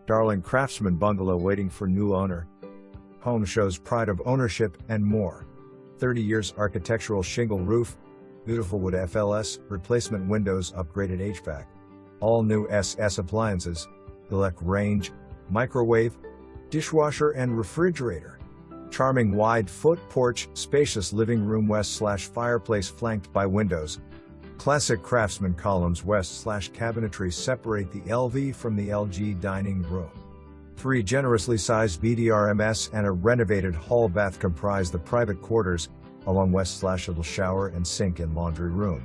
Darling craftsman bungalow waiting for new owner. Home shows pride of ownership and more. 30 years architectural shingle roof, beautiful wood FLS, replacement windows, upgraded HVAC. All new SS appliances, elec range, microwave, dishwasher and refrigerator. Charming wide-foot porch, spacious living room west/fireplace flanked by windows. Classic craftsman columns west/cabinetry separate the LV from the LG dining room. 3 generously sized bdrms and a renovated hall bath comprise the private quarters, along west/little shower and sink and laundry room.